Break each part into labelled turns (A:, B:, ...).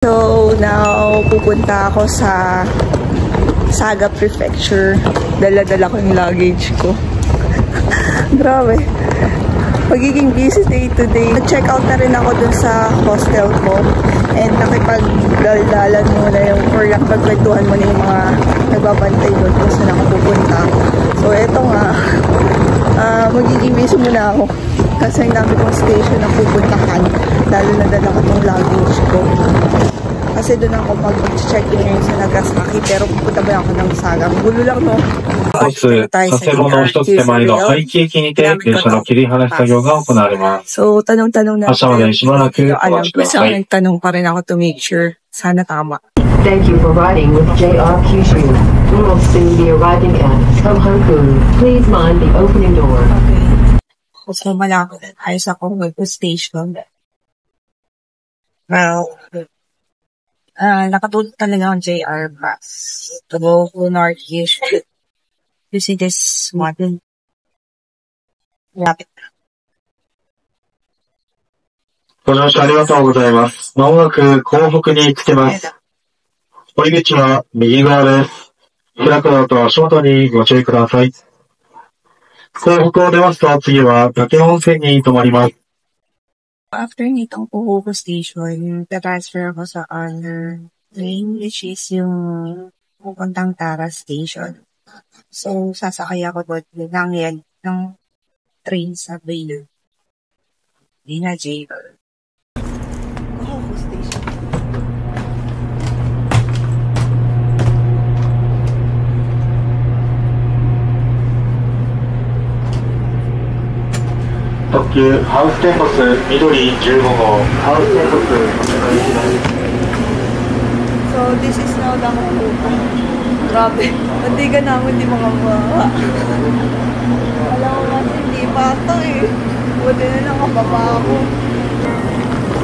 A: So, now, pupunta ako sa Saga Prefecture. Dala-dala ko yung luggage ko. Grabe. Magiging busy day today. Nag-check out na rin ako dun sa hostel ko. And nakipag-daldalan muna yung, or nakipagkwentuhan muna yung mga nagbabantay doon kung saan ako pupunta. So, eto nga. Magiging busy muna ako. Kasi ang dami kong station na pupuntahan. Lalo na dala ko itong luggage ko. Kasi doon ako mag-check in ngayon sa Nagasaki. Pero pupunta ba ako ng Saga? Gulo lang, no?
B: 建物一つ手前の排気駅にて電車の切り離し作業が行われます。
A: So, tanong-tanong na.
B: 発車までしばらくお待ちください。
A: Tanong pa rin ako to make sure. Sana tama.
C: Thank you for riding with JR Kyushu. We will soon be arriving at Tohoku. Please mind the opening door.
A: Okay. So, malapit tayo sa Tohoku Station. Well, nakatulog talaga ang JR bus to go to North Kyushu. You see this one? Lapit.
B: ご乗車ありがとうございます。まもなく港北に着きます。降り口は右側です。開くのと足元にご注意ください。港北を出ますと次は武雄温泉に停まります。
A: After nitong Tohoku Station, transfer ako sa other train, which is yung pupuntang Tara Station. So, sasakay ako doon ng train sa Baylor. Hindi na JR. Tohoku Station.
B: 特急ハウステンボス緑15号ハウステンボスお願いします。
A: So, this is now the Hokuto. Grabe. Hindi ka namin di mga mawa. Alam ko kasi hindi pa ito eh. Buti na nakababa ako.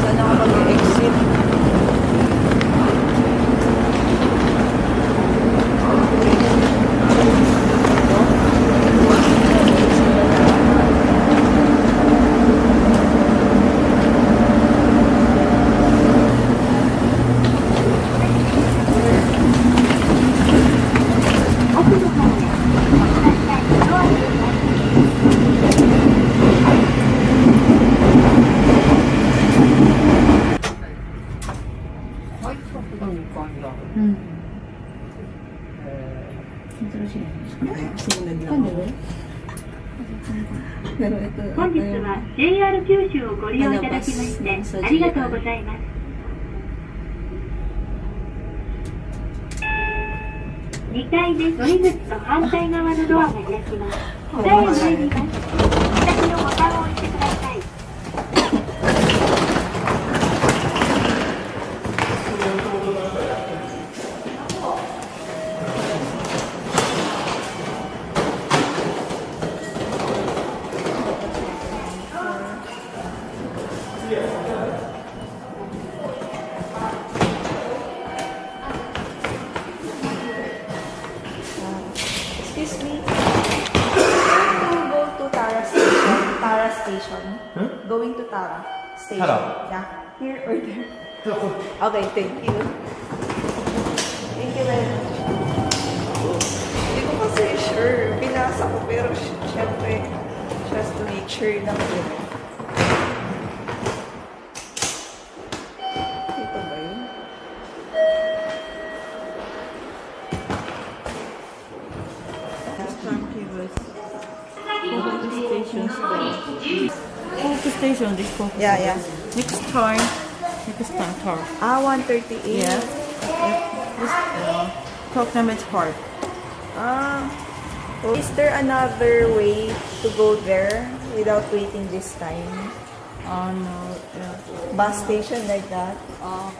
A: Saan ako mag-exit?
D: 本日は JR 九州をご利用いただきましてありがとうございます。2階で乗り口と反対側のドアが開きます。台へ参ります。先のボタンを押してください。
A: Excuse me. Go to Tara Station. Tara Station. Going to Tara Station.
B: Tara?
A: Yeah. Here or there? Okay, thank you. Thank you very much. Hindi ko kasi sure. Pinasa ko pero syempre just to make sure na dito ba yun?
E: Tohoku Station, this Tohoku.
A: Yeah.
E: Next time, Tower.
A: 138.
E: Yeah. This Talk Namet's part.
A: Is there another way to go there without waiting this time?
E: No.
A: Bus station like that?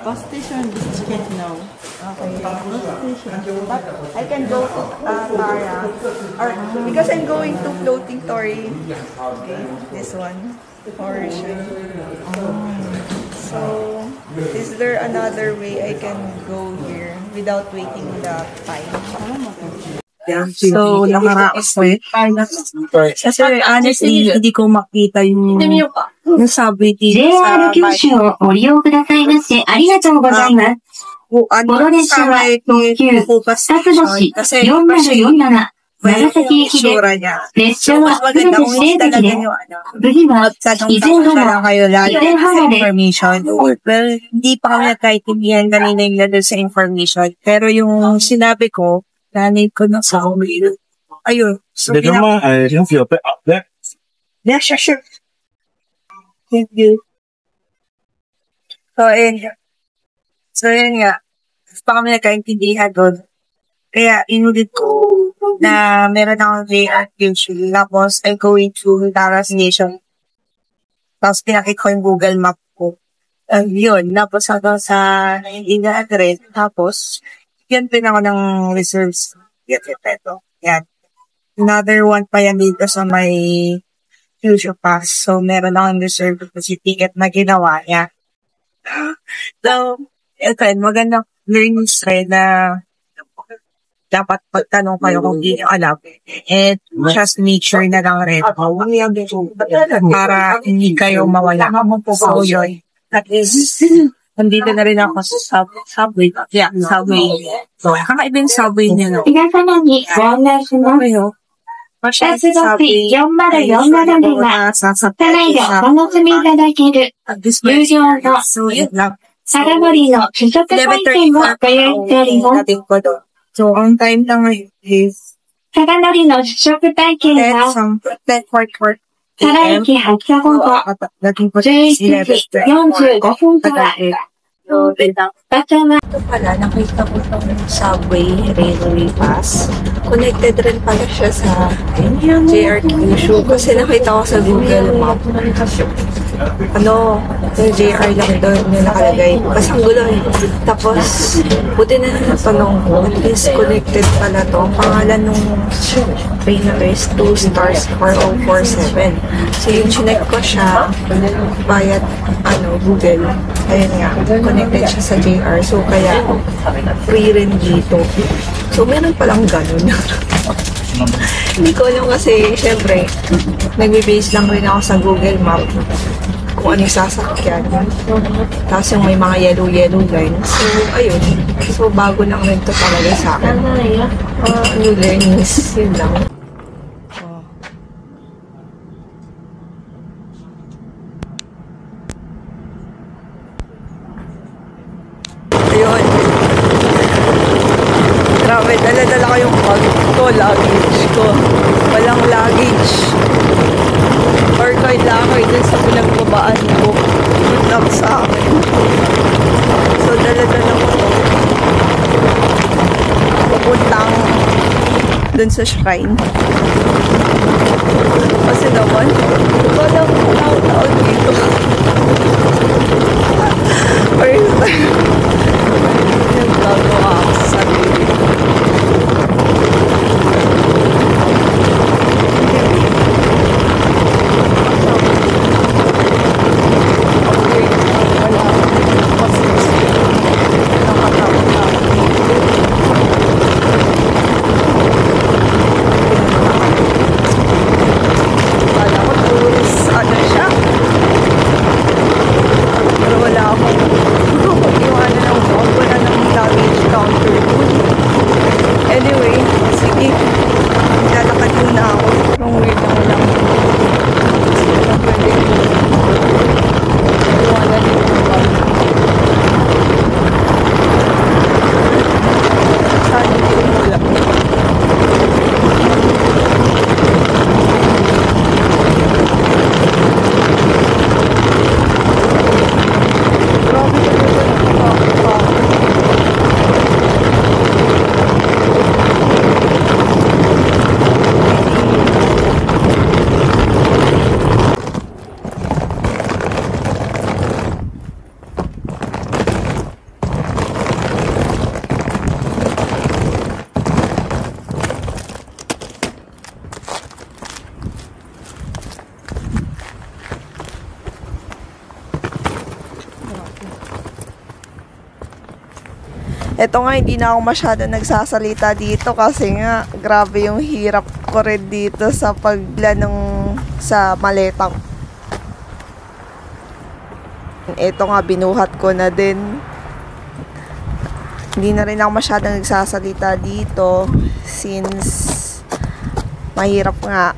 E: Bus station, this can't know.
A: Okay.
E: Bus station.
A: But I can go to Tara. Or, because I'm going to Floating Tory. Okay, this one. Portion. So, is there another way I can go here without waiting the time?
E: So, nakaraos ko eh. Kasi honestly, hindi ko makita yung
A: yung subway dito sa
C: JR 九州をご利用くださいましてありがとうございます。この列車は特急二つ星4047長崎駅で、列車はすべて指定席で、次は、以前原で、
A: Well, hindi pa kami nagkaintindihan kanina yung nandun sa information. Pero yung sinabi ko, nanay ko na sa umilu. Ayun. So, Yeah, sure. Thank you. So, yun nga. Pa kami nagkaintindihan doon. Kaya, inulit ko na meron akong JR Kyushu. Tapos, I'm going to Tara Station. Tapos, pinakit ko yung Google Map ko. Yun. Tapos, hanggang sa naiintindihan rin. Tapos, yan din ako ng reserves. Yan. Another one pa yan dito sa may Kyushu Pass. So, meron akong reserve kasi ticket na ginawa niya. So, ito, magandang learnings rin na dapat pagtanong kayo kung hindi nyo alam. And just make sure na lang rin para hindi kayo mawala. So, yun. At least, nandito na rin ako sa subway. Yeah, subway. So, kakaibang subway niya, no?
C: 皆様にご案内します。
A: Masyadong
C: 鉄道費4047では、車内でお楽しみいただける、有料の相模の試食体験をご用意しております。
A: So, ang time lang ngayon is
C: 相模の試食体験は、
A: 10:44
C: 原駅発車後の11時45分から、場所は
A: Ito pala, nakita ko itong subway railway pass. Connected rin pala siya sa JR Kyushu kasi nakita ko sa Google Map. Yung JR lang doon yung nakalagay. Pasang gulo eh. Tapos, buti na natanong ko, at least connected pala to. Ang pangalan nung train na to is 2 stars 4047. So, yung chinek ko siya via Google. Ayun nga, connected siya sa JR. So, kaya free rin dito. So, meron palang ganun. Hindi ko alam kasi, syempre, nagbe-base lang rin ako sa Google Map kung ano yung sasakyan. Tapos yung may mga yellow lines. So, ayun. So, bago lang rin to talaga sa akin. New learnings. Yun lang. Ayun. Grabe, dala-dala ko yung bag ko, luggage ko. Walang luggage. Or kailangan dun sa pinagbabaan ko. Lang sa akin. So, dala-dala ko to. Pupuntang dun sa shrine. Kasi naman, walang tao dito. First time. Nagagawa ako sa sarili. Ito nga, hindi na ako masyado nagsasalita dito kasi nga, grabe yung hirap ko rin dito sa pagla sa maletang. Ito nga, binuhat ko na din. Hindi na rin ako masyadong nagsasalita dito since mahirap nga.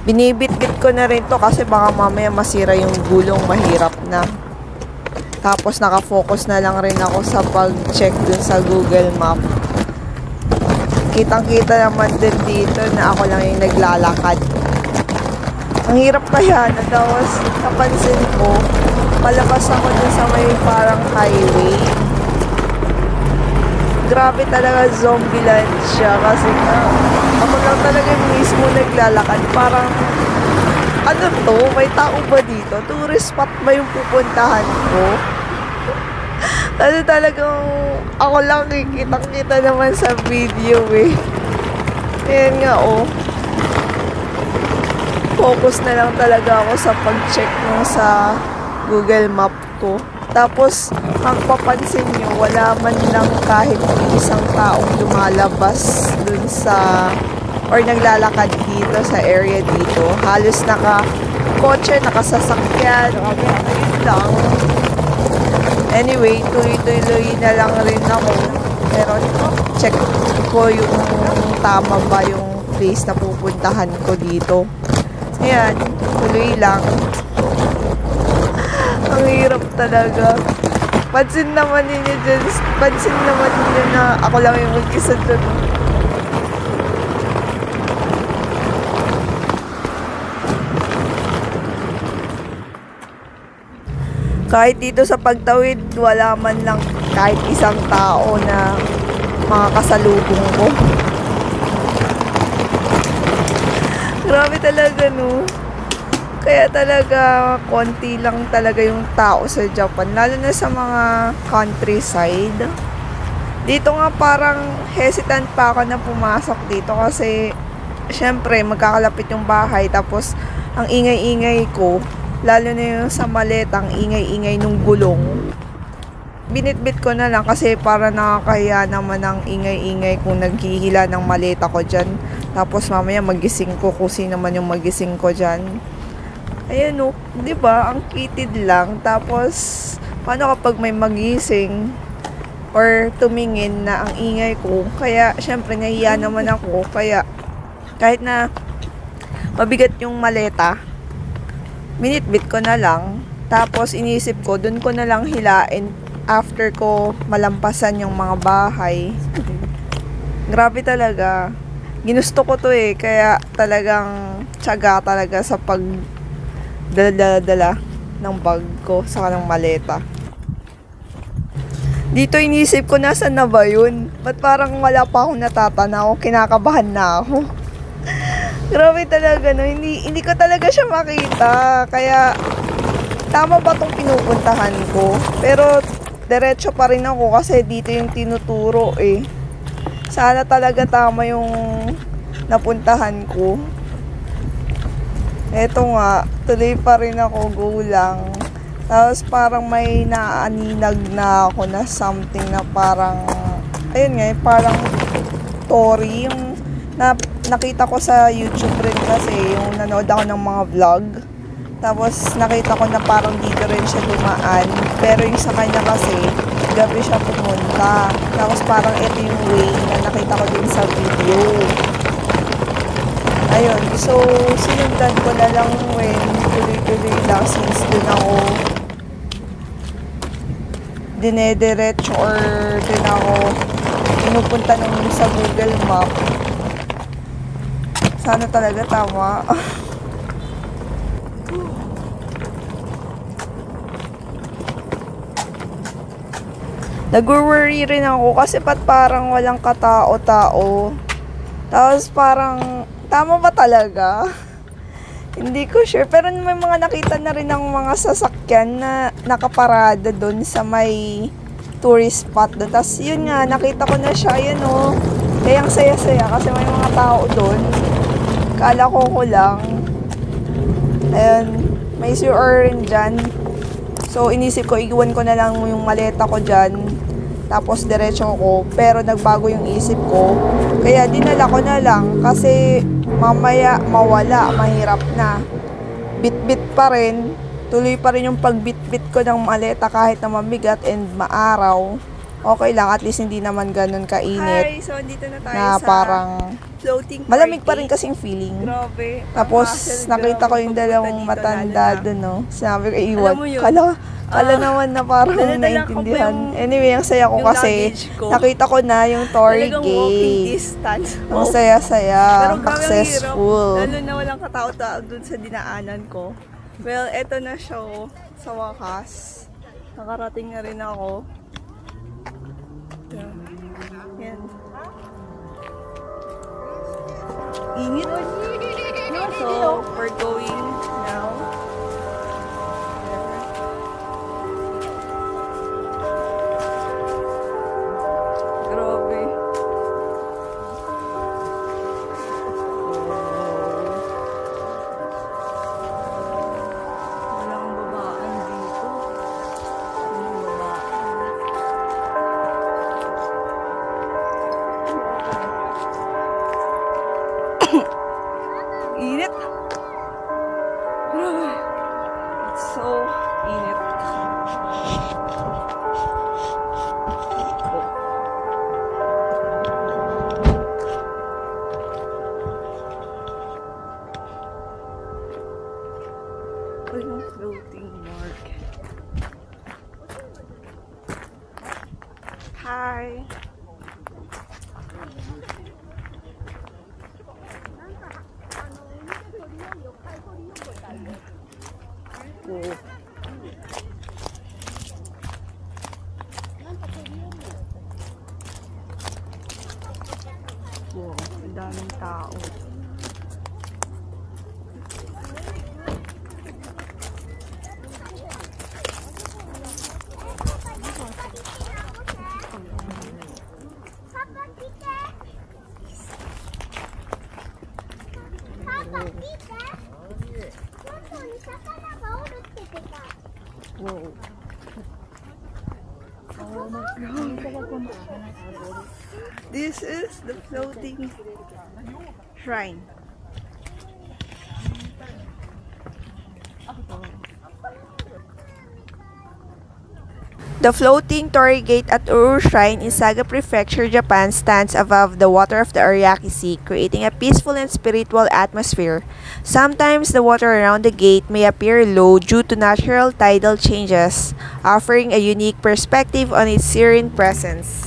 A: Binibit-bit ko na rin to kasi baka mamaya masira yung gulong, mahirap na. Tapos nakafocus na lang rin ako sa pag-check dun sa Google Map. Kitang-kita naman din dito na ako lang yung naglalakad. Ang hirap kaya na tapos napansin ko, palabas ako dun sa may parang highway. Grabe talaga, zombie land siya kasi ako lang talaga mismo naglalakad. Parang, ano to? May tao ba dito? Tourist spot ba yung pupuntahan ko? Kasi talagang ako lang kitang-kita naman sa video eh. Ayan nga oh. Focus na lang talaga ako sa pag-check nung sa Google Map ko. Tapos, ang papansin nyo, wala man lang kahit isang taong lumalabas dun sa, or naglalakad dito sa area dito. Halos naka-kotse, nakasasakyan, ayun lang. Anyway, tuloy-tuloy na lang rin ako. Pero, check ko yung tama ba yung place na pupuntahan ko dito. Ayan, tuloy lang. Ang hirap talaga. Pansin naman ninyo dyan. Pansin naman ninyo na ako lang yung mag-isa dyan. Kahit dito sa pagtawid, wala man lang kahit isang tao na makakasalubong ko. Grabe talaga, no? Kaya talaga, konti lang talaga yung tao sa Japan. Lalo na sa mga countryside. Dito nga parang hesitant pa ako na pumasok dito kasi syempre magkakalapit yung bahay. Tapos ang ingay-ingay ko, lalo na yung sa maleta, ang ingay-ingay nung gulong. Binitbit ko na lang kasi para nakakahiya naman ang ingay-ingay kung naghihila ng maleta ko dyan. Tapos mamaya magising ko kung sino man yung magising ko dyan. Ayan o, di ba? Ang kitid lang. Tapos, paano kapag may magising or tumingin na ang ingay ko? Kaya, syempre, nahiya naman ako. Kaya, kahit na mabigat yung maleta, minitbit ko na lang. Tapos, inisip ko, dun ko na lang hilain after ko malampasan yung mga bahay. Grabe talaga. Ginusto ko to eh. Kaya, talagang tiyaga talaga sa dala ng bag ko sa kanang maleta. Dito inisip ko nasaan na ba yun? Ba't parang wala pa akong natatanaw? Kinakabahan na ako. Grabe talaga, no? Hindi ko talaga siya makita. Kaya, tama ba itong pinupuntahan ko? Pero, diretso pa rin ako kasi dito yung tinuturo eh. Sana talaga tama yung napuntahan ko. Eto nga, tuloy pa rin ako, go lang. Tapos parang may naaninag na ako na something na parang, ayun nga, parang story. Yung nakita ko sa YouTube rin kasi, yung nanood ako ng mga vlog. Tapos nakita ko na parang dito rin siya dumaan. Pero yung sa kanya kasi, gabi siya pumunta. Tapos parang ito yung way na nakita ko din sa video. Ayun, so sinundan ko na lang when tuloy-tuloy lang since dun ako dinediretso or dun ako pinupunta nung sa Google Map. Sana talaga tama. Nag-worry rin ako kasi parang walang katao-tao. Tapos parang tama ba talaga? Hindi ko sure. Pero may mga nakita na rin ng mga sasakyan na nakaparada doon sa may tourist spot doon. Tapos yun nga, nakita ko na siya. Yan o. Kaya ang saya-saya kasi may mga tao doon. Kala ko lang. Ayun. May CR rin dyan. So inisip ko, iwan ko na lang yung maleta ko dyan. Tapos diretso ko. Pero nagbago yung isip ko. Kaya dinala ko na lang kasi mamaya mawala, mahirap na. Bit-bit pa rin. Tuloy pa rin yung pagbitbit ko ng maleta kahit na mabigat and maaraw. Okay lang, at least hindi naman ganun kainit.
F: Hi, so andito na tayo
A: na
F: sa
A: parang
F: floating party.
A: malamig pa rin kasing feeling.
F: Grabe.
A: Tapos nakita ko yung dalawang matanda doon, no. Sabi ko, iwan. Kala naman na parang naintindihan. Anyway, ang saya ko kasi nakita ko na yung Torii Gate. Ang saya-saya, successful.
F: Lalo na walang katao-tao doon sa dinaanan ko. Well, eto na siya sa wakas. Nakarating na rin ako. Yan. Init. So, we're going now. Grabe. Walang babaan dito. Walang babaan. Init. Grabe. It's so init. Walang floating market. Hi. Wow, ang daming tao. Wow. This is the floating shrine.
A: The floating Torii Gate at Uru Shrine in Saga Prefecture, Japan stands above the water of the Ariake Sea, creating a peaceful and spiritual atmosphere. Sometimes the water around the gate may appear low due to natural tidal changes, offering a unique perspective on its serene presence.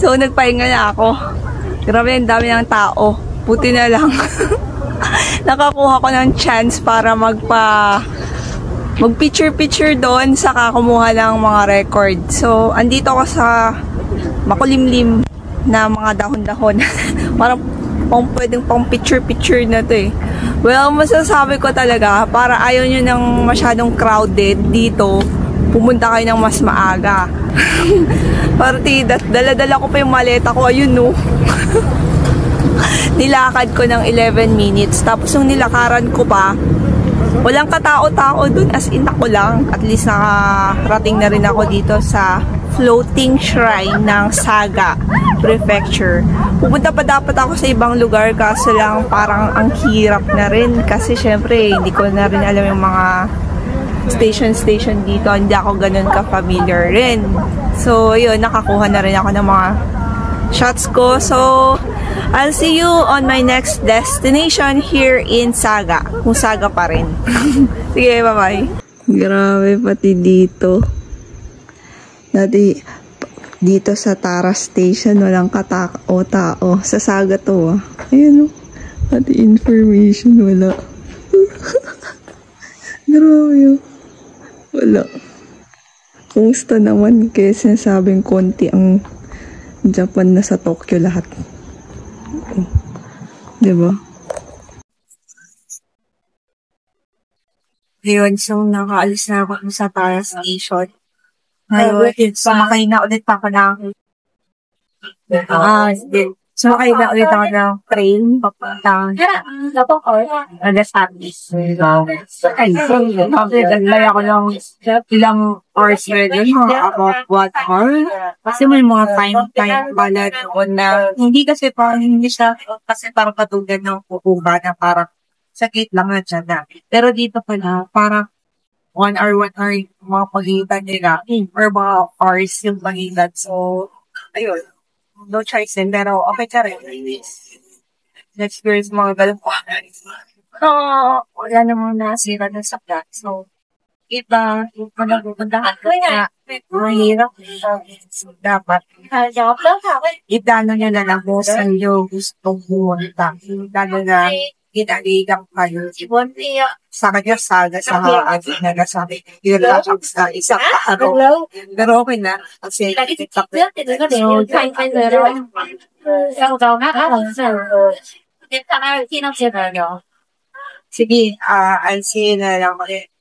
F: So, nagpahinga na ako. Grabe, ang dami ng tao. Buti na lang. Nakakuha ko ng chance para mag-picture-picture doon, saka kumuha ng mga record. So, andito ako sa makulimlim na mga dahon-dahon. Parang pwedeng pang picture-picture na to eh. Well, masasabi ko talaga, para ayaw nyo ng masyadong crowded dito, pumunta kayo ng mas maaga. Partida, dala-dala ko pa yung maleta ko, ayun no. Nilakad ko ng 11 minutes. Tapos yung nilakaran ko pa, walang katao-tao dun, as in ako lang. At least nakarating na rin ako dito sa floating shrine ng Saga Prefecture. Pupunta pa dapat ako sa ibang lugar kaso lang parang ang hirap na rin kasi syempre hindi ko na rin alam yung mga station dito. Hindi ako ganun ka-familiar rin. So, yun, nakakuha na rin ako ng mga shots ko. So, I'll see you on my next destination here in Saga. Kung Saga pa rin. Sige, bye-bye. Grabe, pati dito. Dati, dito sa Tara Station, walang katao-tao. Sa Saga to, ah. Ayan, oh. Pati information, wala. Grabe, oh. Wala. Kumusta naman? Kaya sinasabing konti ang Japan na sa Tokyo lahat. Oh. Diba? Ayun, so nakaalis na ako sa Tara Station. Ayun, sumakay na ulit ako ng sumakay na ulit ako ng train papunta Alas Artis. Naglay ako ng ilang hours rin. About 1 hour. Kasi may mga time pala doon na hindi kasi parang hindi siya kasi parang katulad ng kukuba na parang sakit lang na dyan na. Pero dito pala, parang 1 hour yung mga pagitan nila or mga hours yung pagitan. So, ayun. No choice din, pero okay ka rin. Na-experience mga ganun po. Wala namang nasira na sakla. So, iba, yung panagundahan ko na mahirap. So, dapat idano nyo na lang mo sa iyo gustong bumunta. Lalo na ginaligang kayo. Sa kanya saga sa ating na nasabi. Yun lang sa isang araw. Pero okay na. Kasi sige, I'll see you na lang ulit.